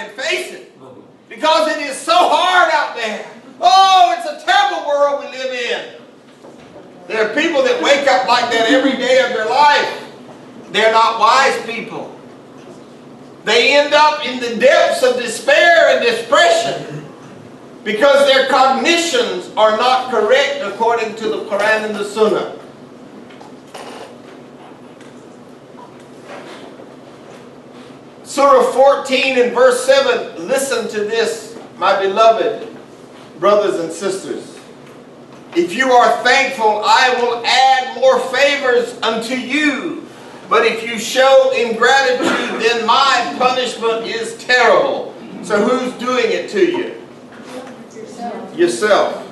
can face it. Because it is so hard out there. Oh, it's a terrible world we live in. There are people that wake up like that every day of their life. They're not wise people. They end up in the depths of despair and depression because their cognitions are not correct according to the Quran and the Sunnah. Surah 14 and verse 7, listen to this, my beloved brothers and sisters. If you are thankful, I will add more favors unto you. But if you show ingratitude, then my punishment is terrible. So who's doing it to you? Yourself.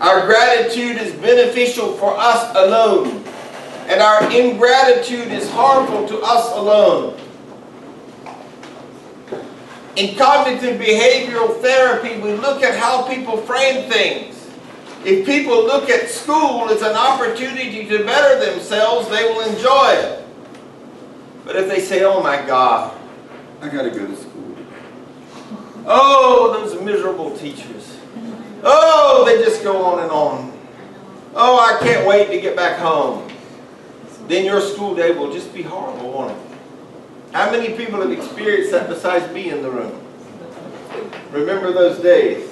Our gratitude is beneficial for us alone. And our ingratitude is harmful to us alone. In cognitive behavioral therapy, we look at how people frame things. If people look at school as an opportunity to better themselves, they will enjoy it. But if they say, oh my God, I got to go to school. Oh, those miserable teachers. Oh, they just go on and on. Oh, I can't wait to get back home. Then your school day will just be horrible, won't it? How many people have experienced that besides me in the room? Remember those days.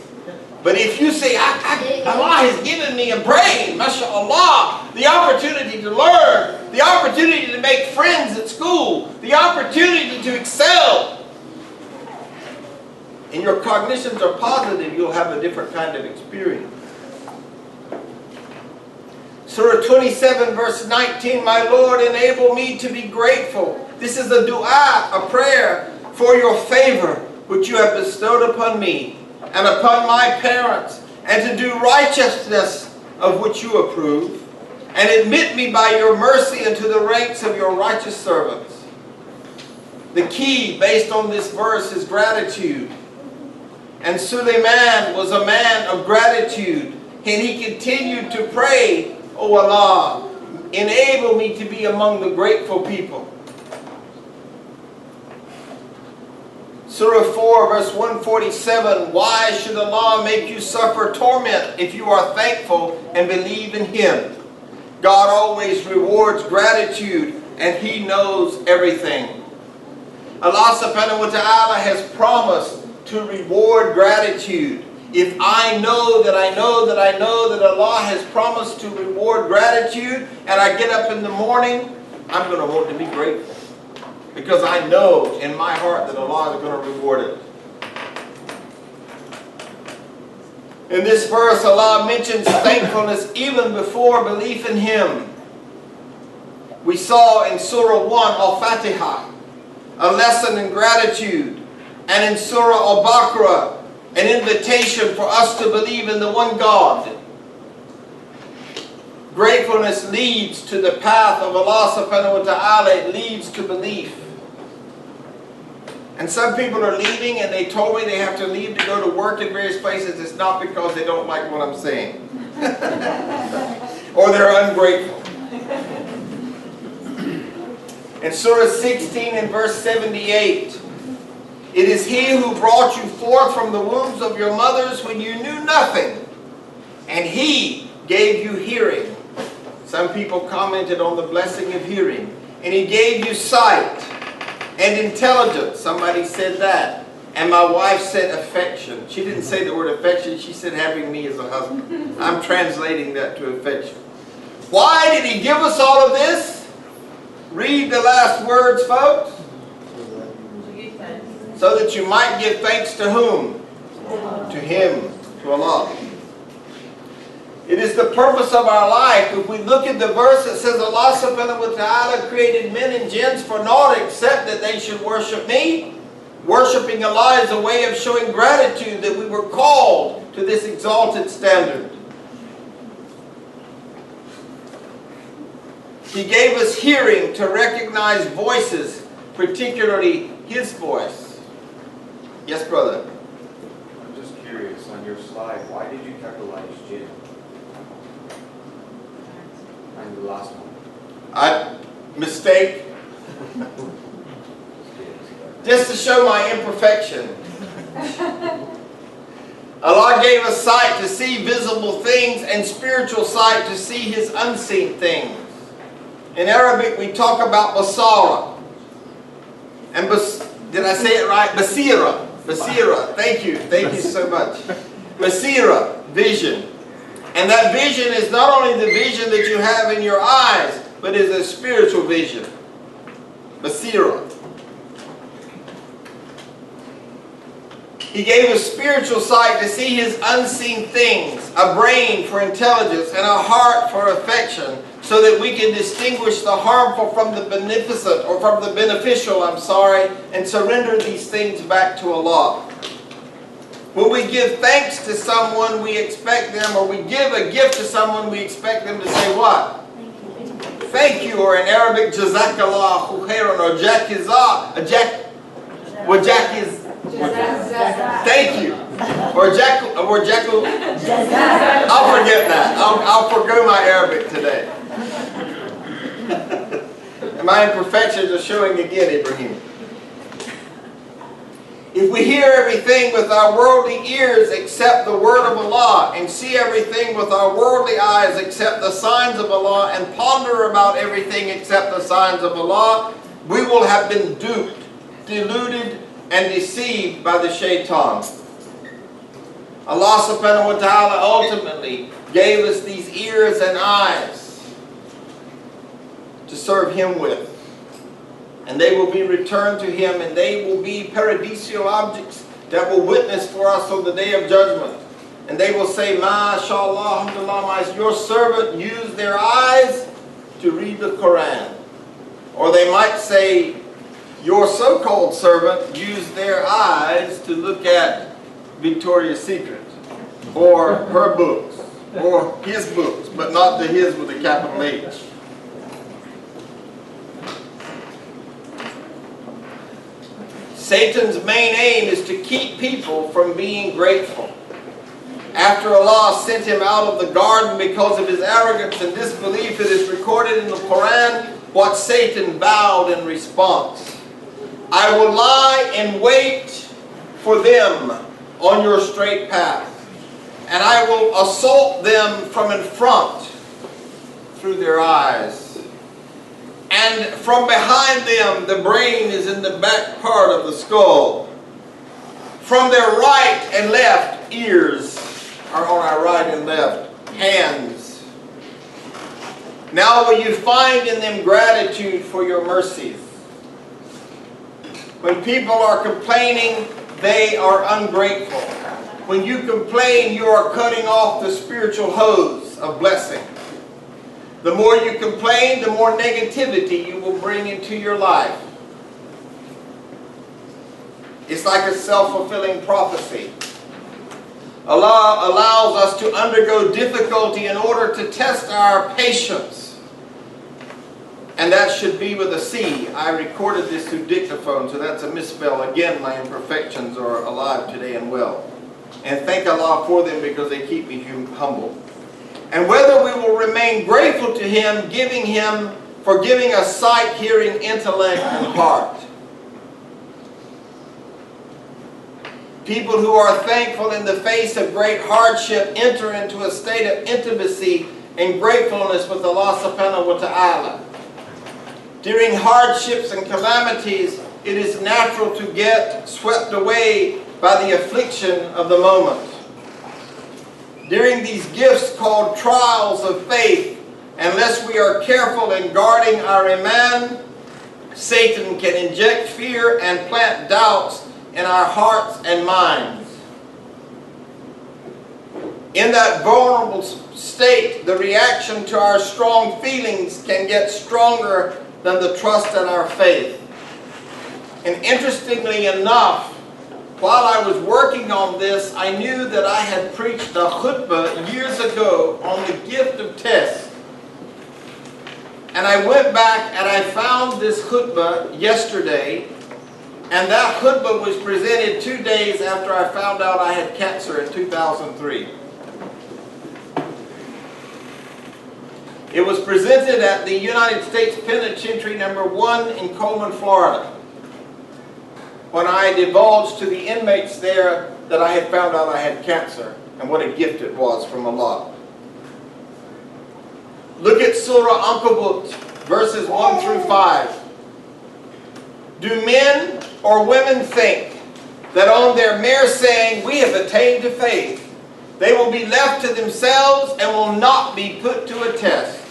But if you say, Allah has given me a brain, mashallah, the opportunity to learn, the opportunity to make friends at school, the opportunity to excel, and your cognitions are positive, you'll have a different kind of experience. Surah 27 verse 19, my Lord, enable me to be grateful. This is a dua, a prayer for your favor, which you have bestowed upon me and upon my parents, and to do righteousness of which you approve, and admit me by your mercy into the ranks of your righteous servants. The key based on this verse is gratitude. And Suleiman was a man of gratitude, and he continued to pray, oh Allah, enable me to be among the grateful people. Surah 4 verse 147, why should Allah make you suffer torment if you are thankful and believe in Him? God always rewards gratitude and He knows everything. Allah subhanahu wa ta'ala has promised to reward gratitude. If I know that I know that I know that Allah has promised to reward gratitude, and I get up in the morning, I'm going to want to be grateful. Because I know in my heart that Allah is going to reward it. In this verse, Allah mentions thankfulness even before belief in Him. We saw in Surah 1, Al-Fatiha, a lesson in gratitude. And in Surah Al-Baqarah, an invitation for us to believe in the one God. Gratefulness leads to the path of Allah subhanahu wa ta'ala. It leads to belief. And some people are leaving and they told me they have to leave to go to work in various places. It's not because they don't like what I'm saying. Or they're ungrateful. In Surah 16 and verse 78, it is He who brought you forth from the wombs of your mothers when you knew nothing, and He gave you hearing. Some people commented on the blessing of hearing. And He gave you sight and intelligence. Somebody said that. And my wife said affection. She didn't say the word affection. She said having me as a husband. I'm translating that to affection. Why did He give us all of this? Read the last words, folks. So that you might give thanks to whom? To Him, to Allah. It is the purpose of our life. If we look at the verse that says Allah subhanahu wa ta'ala created men and jinns for naught except that they should worship me. Worshipping Allah is a way of showing gratitude that we were called to this exalted standard. He gave us hearing to recognize voices, particularly His voice. Yes, brother? I'm just curious, on your slide, why did you capitalize jinn? And the last one. Mistake. just to show my imperfection. Allah gave us sight to see visible things and spiritual sight to see His unseen things. In Arabic we talk about basara. And did I say it right? Basira. Basira. Thank you so much. Basira, vision. And that vision is not only the vision that you have in your eyes, but is a spiritual vision. Basira. He gave us spiritual sight to see His unseen things, a brain for intelligence, and a heart for affection, so that we can distinguish the harmful from the beneficent, or from the beneficial, and surrender these things back to Allah. When we give thanks to someone, we expect them, or we give a gift to someone, we expect them to say what? Thank you, or in Arabic, Jazakallah khairan, or Jakizah, thank you. Or Jackal. I'll forget that. I'll forgo my Arabic today. And my imperfections are showing again, Ibrahim. If we hear everything with our worldly ears except the word of Allah, and see everything with our worldly eyes except the signs of Allah, and ponder about everything except the signs of Allah, we will have been duped, deluded, and deceived by the shaitan. Allah subhanahu wa ta'ala ultimately gave us these ears and eyes to serve Him with. And they will be returned to Him, and they will be paradisial objects that will witness for us on the day of judgment. And they will say, MashaAllah, alhamdulillah, your servant used their eyes to read the Quran. Or they might say, your so-called servant used their eyes to look at Victoria's Secret, or her books, or his books, but not the his with a capital H. Satan's main aim is to keep people from being grateful. After Allah sent him out of the garden because of his arrogance and disbelief, it is recorded in the Quran what Satan vowed in response. I will lie in wait for them on your straight path, and I will assault them from in front through their eyes. And from behind them, the brain is in the back part of the skull. From their right and left, ears are on our right and left, hands. Now will you find in them gratitude for your mercies. When people are complaining, they are ungrateful. When you complain, you are cutting off the spiritual hose of blessing. The more you complain, the more negativity you will bring into your life. It's like a self-fulfilling prophecy. Allah allows us to undergo difficulty in order to test our patience. And that should be with a C. I recorded this through dictaphone, so that's a misspell. Again, my imperfections are alive today and well. And thank Allah for them because they keep me humble. And whether we will remain grateful to Him for giving us sight, hearing, intellect, and heart. People who are thankful in the face of great hardship enter into a state of intimacy and gratefulness with Allah subhanahu wa ta'ala. During hardships and calamities, it is natural to get swept away by the affliction of the moment. During these gifts called trials of faith, unless we are careful in guarding our iman, Satan can inject fear and plant doubts in our hearts and minds. In that vulnerable state, the reaction to our strong feelings can get stronger than the trust in our faith. And interestingly enough, while I was working on this, I knew that I had preached a khutbah years ago on the gift of test. And I went back and I found this khutbah yesterday, and that khutbah was presented 2 days after I found out I had cancer in 2003. It was presented at the United States Penitentiary No. 1 in Coleman, Florida. when I divulged to the inmates there that I had found out I had cancer and what a gift it was from Allah. Look at Surah Ankabut, verses 1 through 5. Do men or women think that on their mere saying, we have attained to faith, they will be left to themselves and will not be put to a test?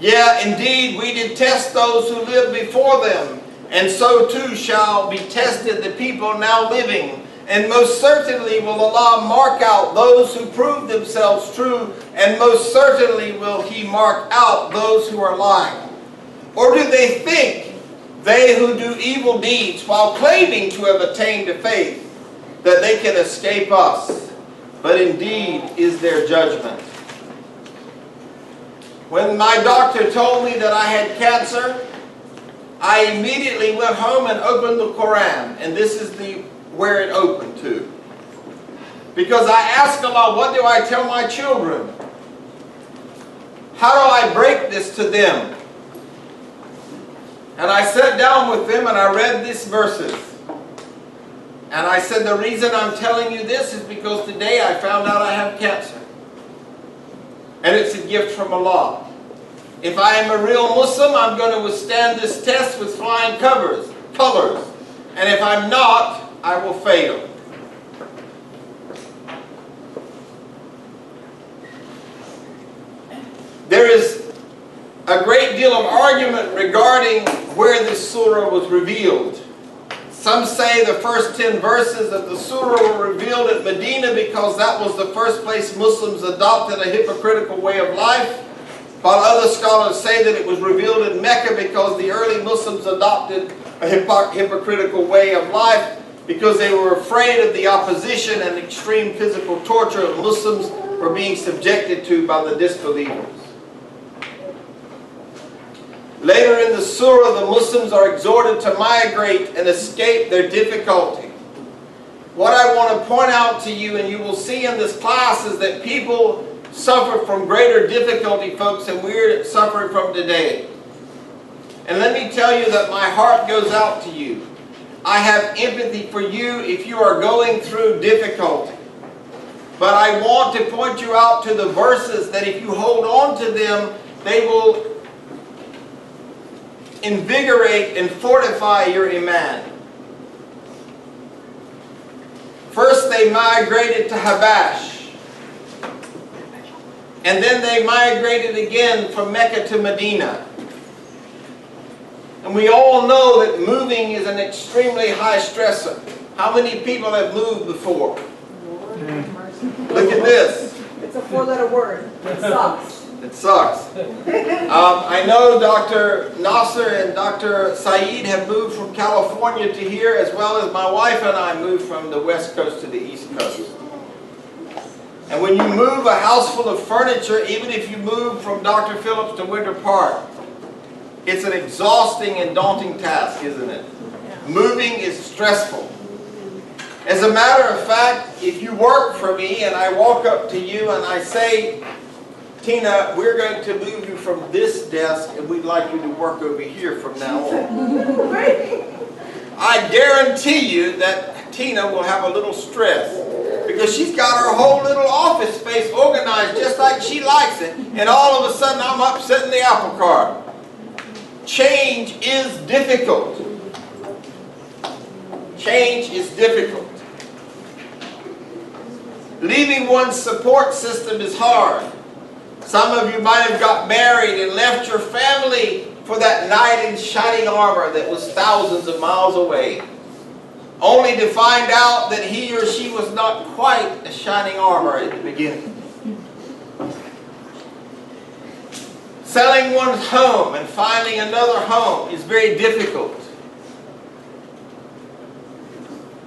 Yeah, indeed, we did test those who lived before them, and so too shall be tested the people now living. And most certainly will Allah mark out those who prove themselves true, and most certainly will He mark out those who are lying. Or do they think, they who do evil deeds while claiming to have attained to faith, that they can escape us? But indeed is their judgment. When my doctor told me that I had cancer, I immediately went home and opened the Quran, and this is where it opened to. Because I asked Allah, what do I tell my children? How do I break this to them? And I sat down with them and I read these verses. And I said, the reason I'm telling you this is because today I found out I have cancer. And it's a gift from Allah. If I am a real Muslim, I'm going to withstand this test with flying colors. And if I'm not, I will fail. There is a great deal of argument regarding where this surah was revealed. Some say the first 10 verses of the surah were revealed at Medina because that was the first place Muslims adopted a hypocritical way of life, while other scholars say that it was revealed in Mecca because the early Muslims adopted a hypocritical way of life because they were afraid of the opposition and extreme physical torture of Muslims were being subjected to by the disbelievers. Later in the surah, the Muslims are exhorted to migrate and escape their difficulty. What I want to point out to you, and you will see in this class, is that people suffer from greater difficulty, folks, than we're suffering from today. And let me tell you that my heart goes out to you. I have empathy for you if you are going through difficulty. But I want to point you out to the verses that if you hold on to them, they will invigorate and fortify your iman. First they migrated to Habash. And then they migrated again from Mecca to Medina. And we all know that moving is an extremely high stressor. How many people have moved before? Look at this. It's a 4-letter word. It sucks. It sucks. I know Dr. Nasser and Dr. Saeed have moved from California to here, as well as my wife and I moved from the West Coast to the East Coast. And when you move a house full of furniture, even if you move from Dr. Phillips to Winter Park, it's an exhausting and daunting task, isn't it? Moving is stressful. As a matter of fact, if you work for me and I walk up to you and I say, Tina, we're going to move you from this desk and we'd like you to work over here from now on. I guarantee you that Tina will have a little stress because she's got her whole little office space organized just like she likes it, and all of a sudden I'm upsetting the apple cart. Change is difficult. Change is difficult. Leaving one's support system is hard. Some of you might have got married and left your family for that knight in shining armor that was thousands of miles away, only to find out that he or she was not quite a shining armor at the beginning. Selling one's home and finding another home is very difficult.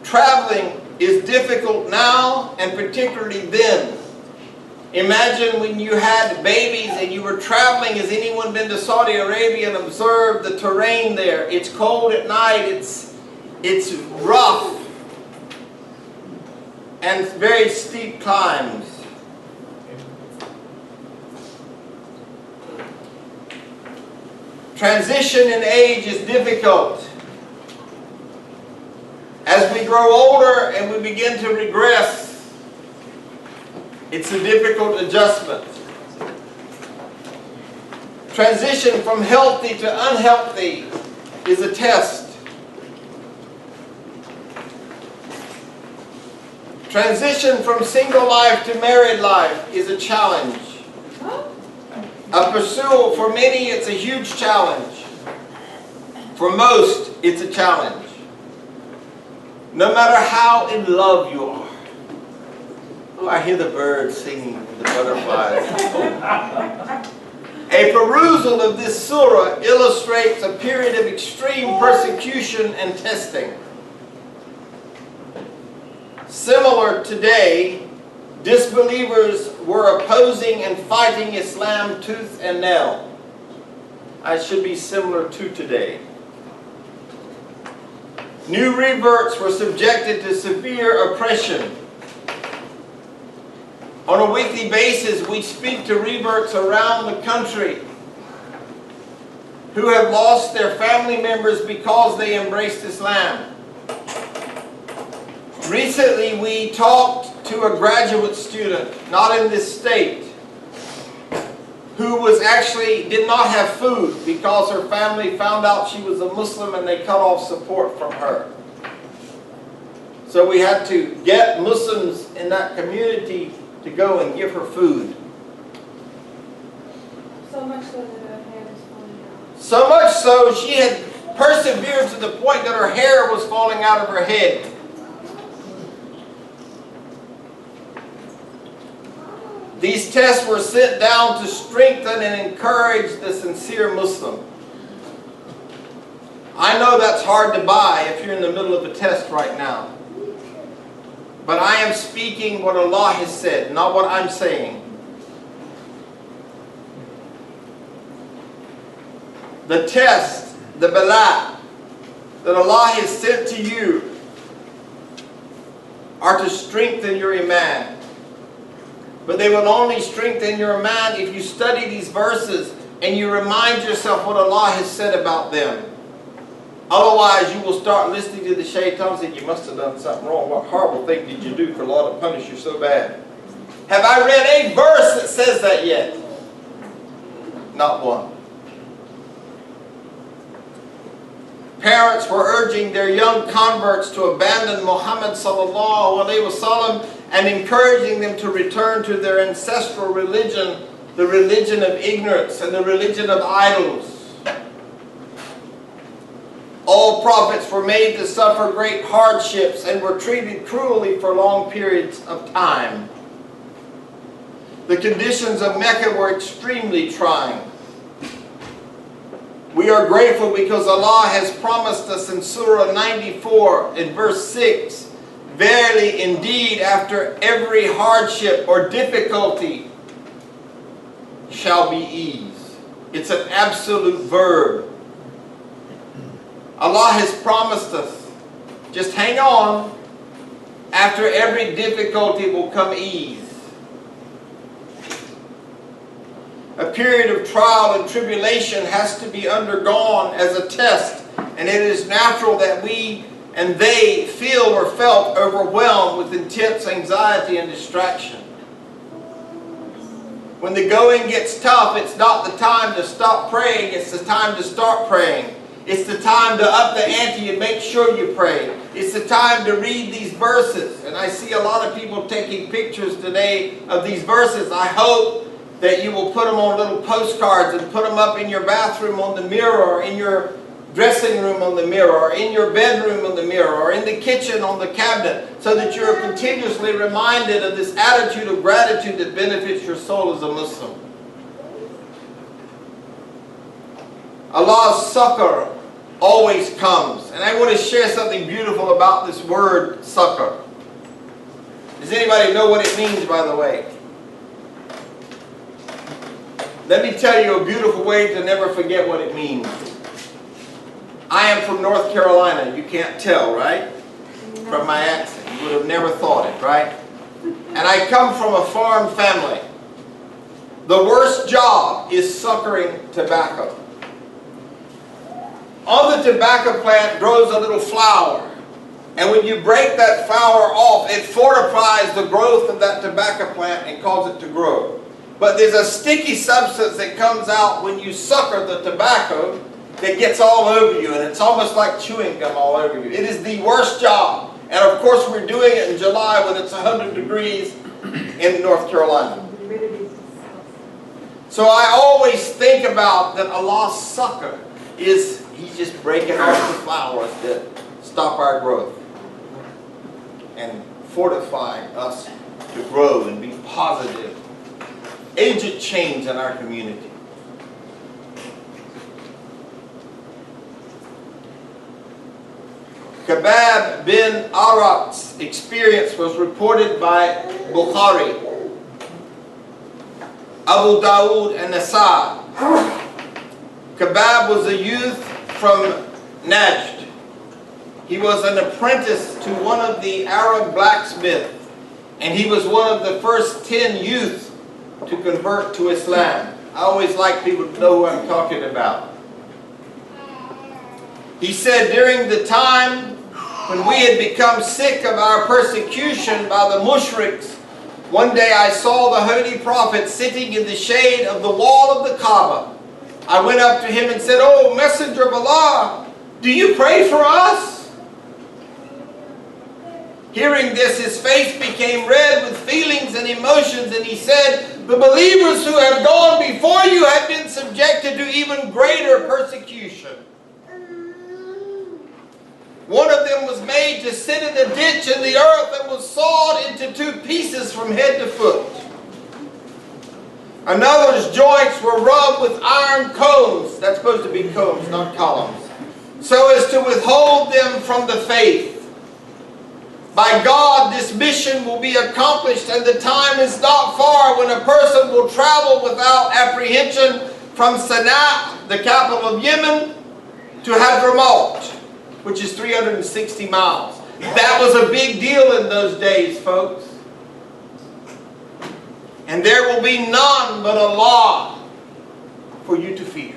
Traveling is difficult now and particularly then. Imagine when you had babies and you were traveling. Has anyone been to Saudi Arabia and observed the terrain there? It's cold at night, it's rough, and very steep climbs. Transition in age is difficult. As we grow older and we begin to regress, it's a difficult adjustment. Transition from healthy to unhealthy is a test. Transition from single life to married life is a challenge. A pursuit, for many, it's a huge challenge. For most, it's a challenge. No matter how in love you are. Oh, I hear the birds singing, the butterflies. A perusal of this surah illustrates a period of extreme persecution and testing. Similar today, disbelievers were opposing and fighting Islam tooth and nail. I should be similar to today. New reverts were subjected to severe oppression. On a weekly basis, we speak to reverts around the country who have lost their family members because they embraced Islam. Recently, we talked to a graduate student, not in this state, who did not have food because her family found out she was a Muslim and they cut off support from her. So we had to get Muslims in that community to go and give her food. So much so that her hair is falling out. So much so, she had persevered to the point that her hair was falling out of her head. These tests were sent down to strengthen and encourage the sincere Muslim. I know that's hard to buy if you're in the middle of a test right now. But I am speaking what Allah has said, not what I'm saying. The test, the bala, that Allah has sent to you are to strengthen your iman. But they will only strengthen your iman if you study these verses and you remind yourself what Allah has said about them. Otherwise, you will start listening to the shaitan and say, you must have done something wrong. What horrible thing did you do for Allah to punish you so bad? Have I read a verse that says that yet? Not one. Parents were urging their young converts to abandon Muhammad sallallahu alaihi wasallam and encouraging them to return to their ancestral religion, the religion of ignorance and the religion of idols. All prophets were made to suffer great hardships and were treated cruelly for long periods of time. The conditions of Mecca were extremely trying. We are grateful because Allah has promised us in Surah 94 in verse 6, verily indeed after every hardship or difficulty shall be ease. It's an absolute verb. Allah has promised us, just hang on, after every difficulty will come ease. A period of trial and tribulation has to be undergone as a test, and it is natural that we and they feel or felt overwhelmed with intense anxiety and distraction. When the going gets tough, it's not the time to stop praying, it's the time to start praying. It's the time to up the ante and make sure you pray. It's the time to read these verses. And I see a lot of people taking pictures today of these verses. I hope that you will put them on little postcards and put them up in your bathroom on the mirror, or in your dressing room on the mirror, or in your bedroom on the mirror, or in the kitchen on the cabinet, so that you are continuously reminded of this attitude of gratitude that benefits your soul as a Muslim. Allah's succor always comes. And I want to share something beautiful about this word, succor. Does anybody know what it means, by the way? Let me tell you a beautiful way to never forget what it means. I am from North Carolina. You can't tell, right? From my accent. You would have never thought it, right? And I come from a farm family. The worst job is suckering tobacco. On the tobacco plant grows a little flower. And when you break that flower off, it fortifies the growth of that tobacco plant and causes it to grow. But there's a sticky substance that comes out when you sucker the tobacco that gets all over you, and it's almost like chewing gum all over you. It is the worst job. And of course we're doing it in July when it's 100 degrees in North Carolina. So I always think about that Allah's sucker is He's just breaking off the flowers that stop our growth and fortifying us to grow and be positive agent change in our community. Khabab bin Arat's experience was reported by Baqarah, Abu Dawood, and Nasai. Khabab was a youth from Najd. He was an apprentice to one of the Arab blacksmiths, and he was one of the first 10 youth to convert to Islam. I always like people to know who I'm talking about. He said, during the time when we had become sick of our persecution by the mushriks, one day I saw the Holy Prophet sitting in the shade of the wall of the Kaaba. I went up to him and said, "Oh, Messenger of Allah, do you pray for us?" Hearing this, his face became red with feelings and emotions, and he said, "The believers who have gone before you have been subjected to even greater persecution. One of them was made to sit in a ditch in the earth and was sawed into 2 pieces from head to foot. Another's joints were rubbed with iron combs," that's supposed to be combs, not columns, "so as to withhold them from the faith. By God, this mission will be accomplished, and the time is not far when a person will travel without apprehension from Sana'a, the capital of Yemen, to Hadramaut, which is 360 miles. That was a big deal in those days, folks. "And there will be none but Allah for you to fear."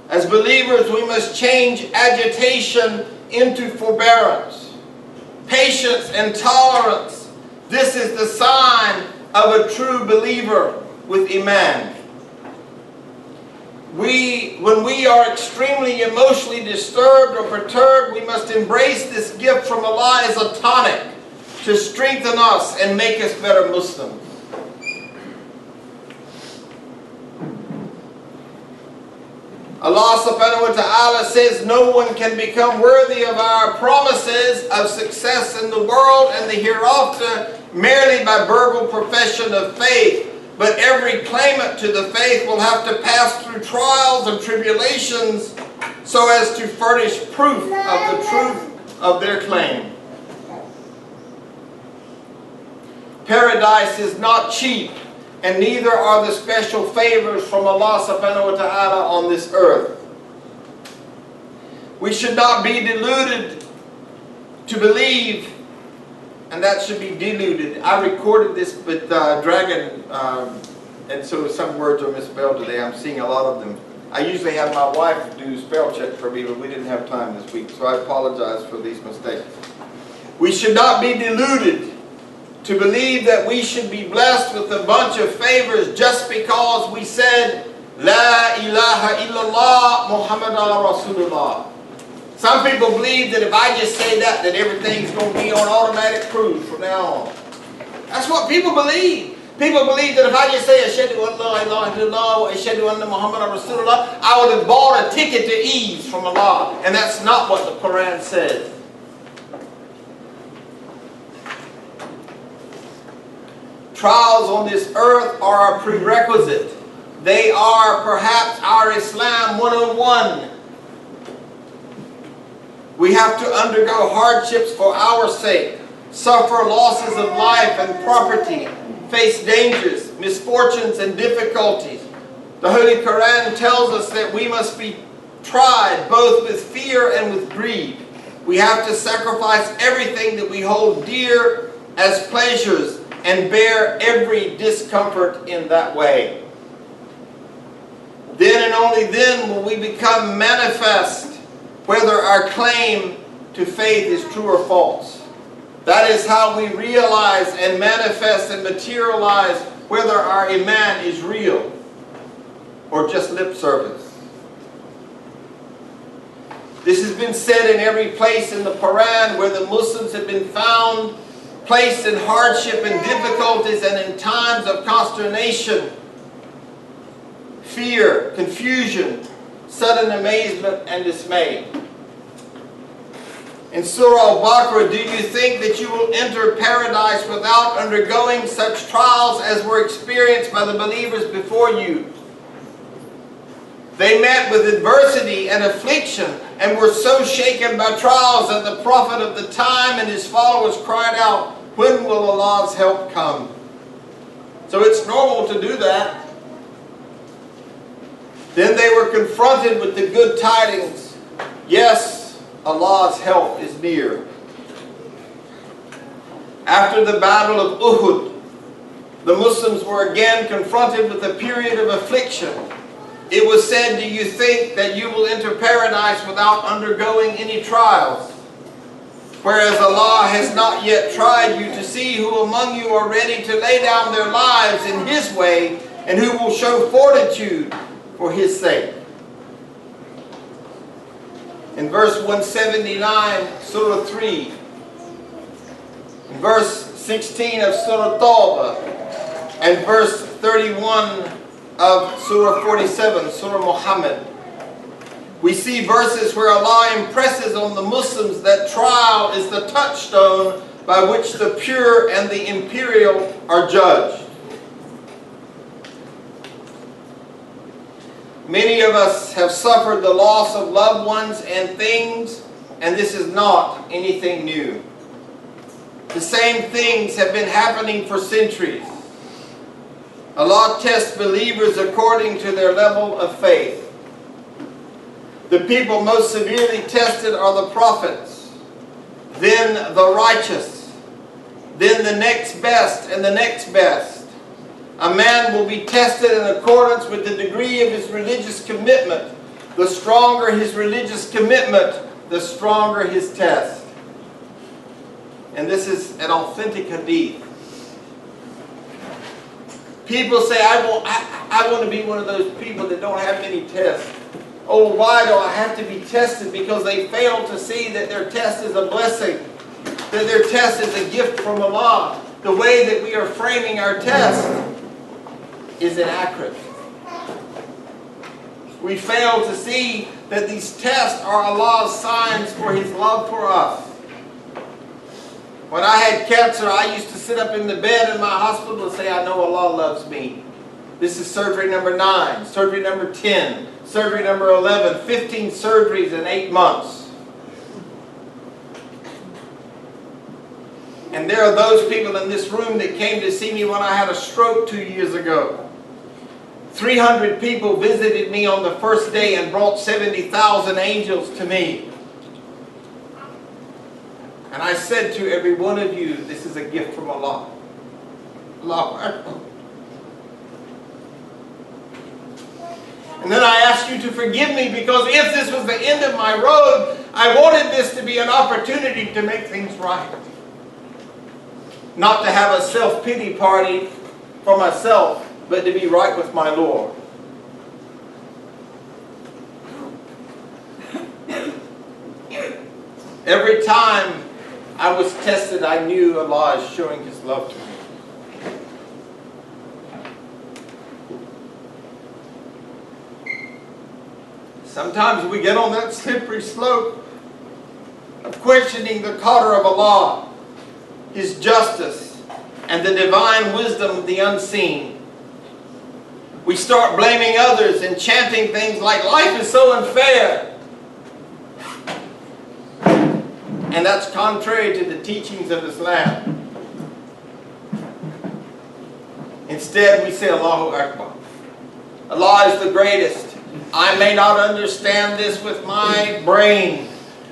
As believers, we must change agitation into forbearance, patience, and tolerance. This is the sign of a true believer with Iman. When we are extremely emotionally disturbed or perturbed, we must embrace this gift from Allah as a tonic to strengthen us and make us better Muslims. Allah subhanahu wa ta'ala says, "No one can become worthy of our promises of success in the world and the hereafter merely by verbal profession of faith. But every claimant to the faith will have to pass through trials and tribulations so as to furnish proof of the truth of their claim." Paradise is not cheap, and neither are the special favors from Allah subhanahu wa ta'ala on this earth. We should not be deluded to believe, and that should be deluded. I recorded this with Dragon, and so some words are misspelled today. I'm seeing a lot of them. I usually have my wife do spell check for me, but we didn't have time this week, so I apologize for these mistakes. We should not be deluded to believe that we should be blessed with a bunch of favors just because we said, "La ilaha illallah Muhammadan Rasulullah." Some people believe that if I just say that everything's going to be on automatic cruise from now on. That's what people believe. People believe that if I just say, "Ashhadu an la ilaha illallah wa ashhadu anna Muhammadan Rasulullah," I would have bought a ticket to ease from Allah. And that's not what the Quran says. Trials on this earth are a prerequisite. They are perhaps our Islam 101. We have to undergo hardships for our sake, suffer losses of life and property, face dangers, misfortunes, and difficulties. The Holy Quran tells us that we must be tried both with fear and with greed. We have to sacrifice everything that we hold dear as pleasures and bear every discomfort in that way. Then and only then will we become manifest whether our claim to faith is true or false. That is how we realize and manifest and materialize whether our iman is real or just lip service. This has been said in every place in the Quran where the Muslims have been found placed in hardship and difficulties and in times of consternation, fear, confusion, sudden amazement and dismay. In Surah Baqarah, do you think that you will enter paradise without undergoing such trials as were experienced by the believers before you? They met with adversity and affliction and were so shaken by trials that the Prophet of the time and his followers cried out, "When will Allah's help come?" So it's normal to do that. Then they were confronted with the good tidings. Yes, Allah's help is near. After the battle of Uhud, the Muslims were again confronted with a period of affliction. It was said, "Do you think that you will enter paradise without undergoing any trials? Whereas Allah has not yet tried you to see who among you are ready to lay down their lives in His way and who will show fortitude for His sake." In verse 179, Surah 3, in verse 16 of Surah Tawbah, and verse 31 of Surah 47, Surah Muhammad, we see verses where Allah impresses on the Muslims that trial is the touchstone by which the pure and the imperial are judged. Many of us have suffered the loss of loved ones and things, and this is not anything new. The same things have been happening for centuries. Allah tests believers according to their level of faith. The people most severely tested are the prophets, then the righteous, then the next best and the next best. A man will be tested in accordance with the degree of his religious commitment. The stronger his religious commitment, the stronger his test. And this is an authentic hadith. People say, I want to be one of those people that don't have many tests. Oh, why do I have to be tested? Because they fail to see that their test is a blessing. That their test is a gift from Allah. The way that we are framing our test is inaccurate. We fail to see that these tests are Allah's signs for His love for us. When I had cancer, I used to sit up in the bed in my hospital and say, I know Allah loves me. This is surgery number 9, surgery number 10, surgery number 11, 15 surgeries in 8 months. And there are those people in this room that came to see me when I had a stroke 2 years ago. 300 people visited me on the first day and brought 70,000 angels to me. And I said to every one of you, this is a gift from Allah. Allahu Akbar. And then I asked you to forgive me because if this was the end of my road, I wanted this to be an opportunity to make things right. Not to have a self-pity party for myself, but to be right with my Lord. Every time I was tested, I knew Allah is showing His love to me. Sometimes we get on that slippery slope of questioning the qadr of Allah, His justice, and the divine wisdom of the unseen. We start blaming others and chanting things like, life is so unfair. And that's contrary to the teachings of Islam. Instead, we say, Allahu Akbar. Allah is the greatest. I may not understand this with my brain,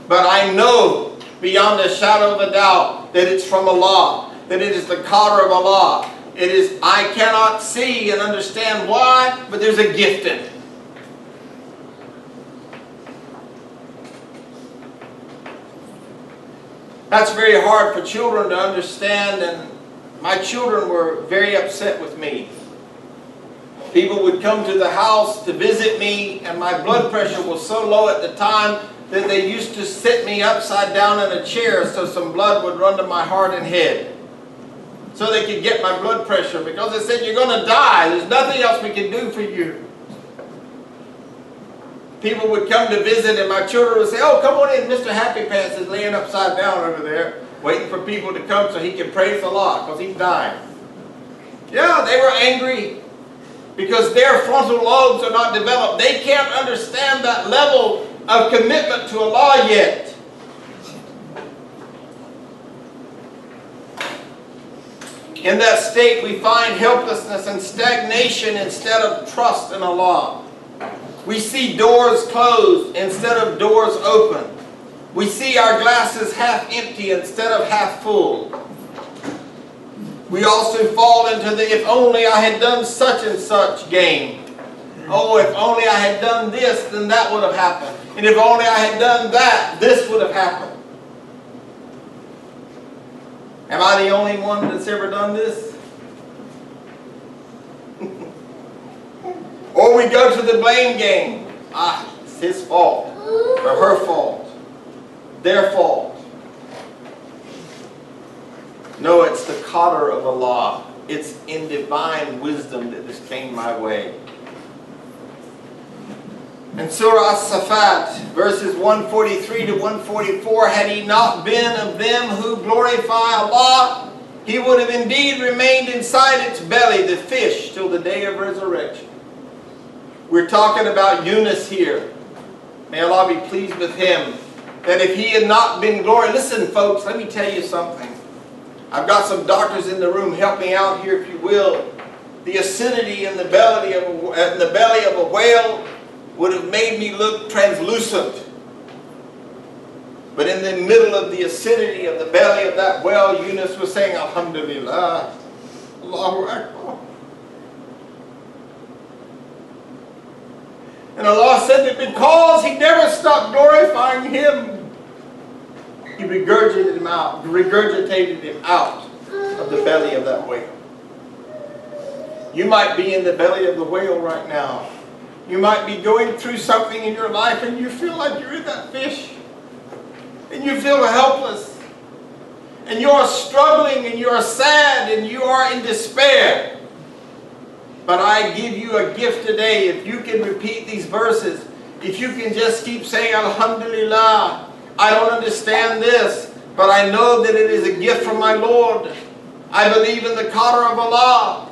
but I know beyond a shadow of a doubt that it's from Allah, that it is the qadr of Allah. It is, I cannot see and understand why, but there's a gift in it. That's very hard for children to understand, and my children were very upset with me. People would come to the house to visit me, and my blood pressure was so low at the time that they used to sit me upside down in a chair so some blood would run to my heart and head, so they could get my blood pressure, because they said, "You're going to die. There's nothing else we can do for you." People would come to visit, and my children would say, "Oh, come on in. Mr. Happy Pants is laying upside down over there, waiting for people to come so he can praise the Lord because he's dying." Yeah, they were angry because their frontal lobes are not developed. They can't understand that level of commitment to Allah yet. In that state, we find helplessness and stagnation instead of trust in Allah. We see doors closed instead of doors open. We see our glasses half empty instead of half full. We also fall into the "if only I had done such and such" game. Oh, if only I had done this, then that would have happened. And if only I had done that, this would have happened. Am I the only one that's ever done this? Or we go to the blame game. It's his fault, or her fault, their fault. No, it's the qadr of Allah. It's in divine wisdom that this came my way. In Surah As-Safat, verses 143 to 144, had he not been of them who glorify Allah, he would have indeed remained inside its belly, the fish, till the day of resurrection. We're talking about Yunus here. May Allah be pleased with him. That if he had not been glorified. Listen, folks, let me tell you something. I've got some doctors in the room. Help me out here, if you will. The acidity in the belly of a whale would have made me look translucent. But in the middle of the acidity of the belly of that whale, Yunus was saying, "Alhamdulillah, Allahu Akbar." And Allah said that because he never stopped glorifying him, he regurgitated him out of the belly of that whale. You might be in the belly of the whale right now. You might be going through something in your life and you feel like you're in that fish. And you feel helpless. And you are struggling and you are sad and you are in despair. But I give you a gift today. If you can repeat these verses, if you can just keep saying, "Alhamdulillah, I don't understand this, but I know that it is a gift from my Lord. I believe in the qadr of Allah.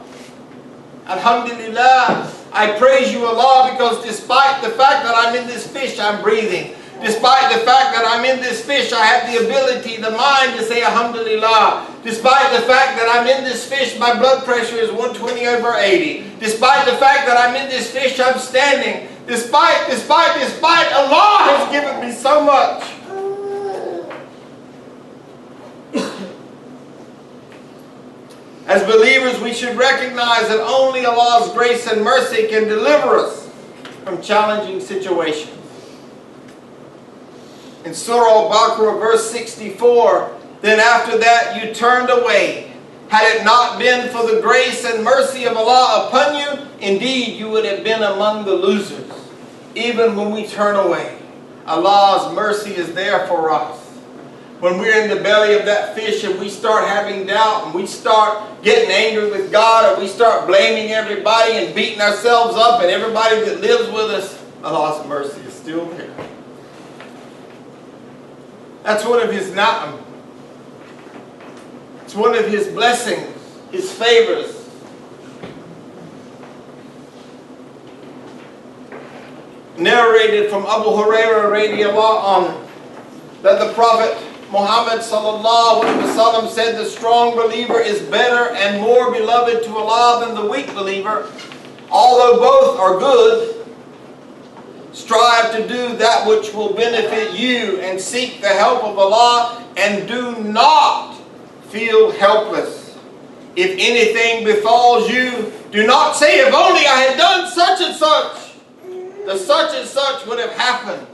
Alhamdulillah, I praise you, Allah, because despite the fact that I'm in this fish, I'm breathing. Despite the fact that I'm in this fish, I have the ability, the mind to say Alhamdulillah. Despite the fact that I'm in this fish, my blood pressure is 120/80. Despite the fact that I'm in this fish, I'm standing. Despite, Allah has given me so much." As believers, we should recognize that only Allah's grace and mercy can deliver us from challenging situations. In Surah Baqarah, verse 64, "Then after that you turned away. Had it not been for the grace and mercy of Allah upon you, indeed you would have been among the losers." Even when we turn away, Allah's mercy is there for us. When we're in the belly of that fish and we start having doubt and we start getting angry with God, or we start blaming everybody and beating ourselves up and everybody that lives with us, Allah's mercy is still there. That's one of His na'am. It's one of His blessings, His favors. Narrated from Abu Hurairah radiallahu anhu that the Prophet Muhammad sallallahu alaihi wasallam said, "The strong believer is better and more beloved to Allah than the weak believer. Although both are good, strive to do that which will benefit you and seek the help of Allah, and do not feel helpless. If anything befalls you, do not say, 'If only I had done such and such, the such and such would have happened.'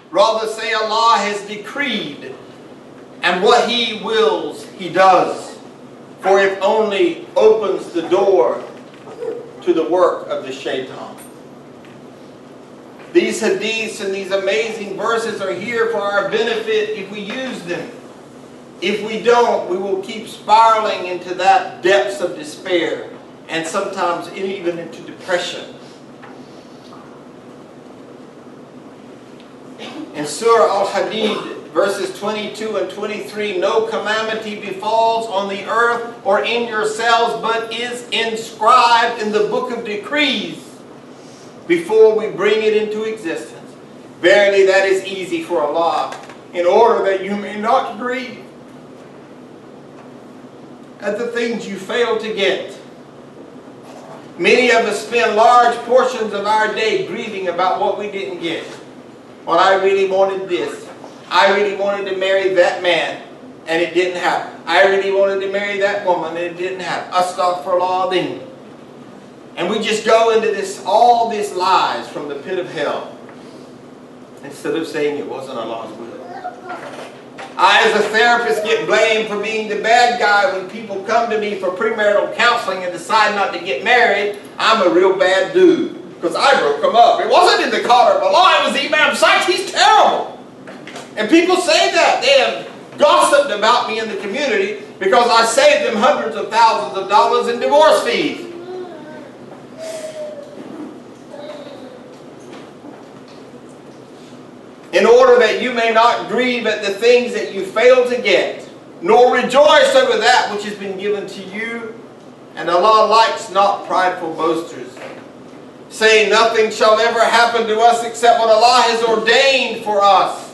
Rather say, 'Allah has decreed And what he wills, he does. For it only opens the door to the work of the shaitan. These hadiths and these amazing verses are here for our benefit if we use them. If we don't, we will keep spiraling into that depths of despair and sometimes even into depression. In Surah Al-Hadid, verses 22 and 23, no calamity befalls on the earth or in yourselves, but is inscribed in the book of decrees before we bring it into existence. Verily that is easy for Allah, in order that you may not grieve at the things you fail to get. Many of us spend large portions of our day grieving about what we didn't get. Well, I really wanted this. I really wanted to marry that man, and it didn't happen. I really wanted to marry that woman, and it didn't happen. Astaghfirullah. And we just go into all these lies from the pit of hell, instead of saying it wasn't Allah's will. I, as a therapist, get blamed for being the bad guy when people come to me for premarital counseling and decide not to get married. I'm a real bad dude, because I broke them up. It wasn't in the collar of Allah, it was Imam Sykes. He's terrible. And people say that. They have gossiped about me in the community because I saved them hundreds of thousands of dollars in divorce fees. In order that you may not grieve at the things that you fail to get, nor rejoice over that which has been given to you. And Allah likes not prideful boasters, saying nothing shall ever happen to us except what Allah has ordained for us.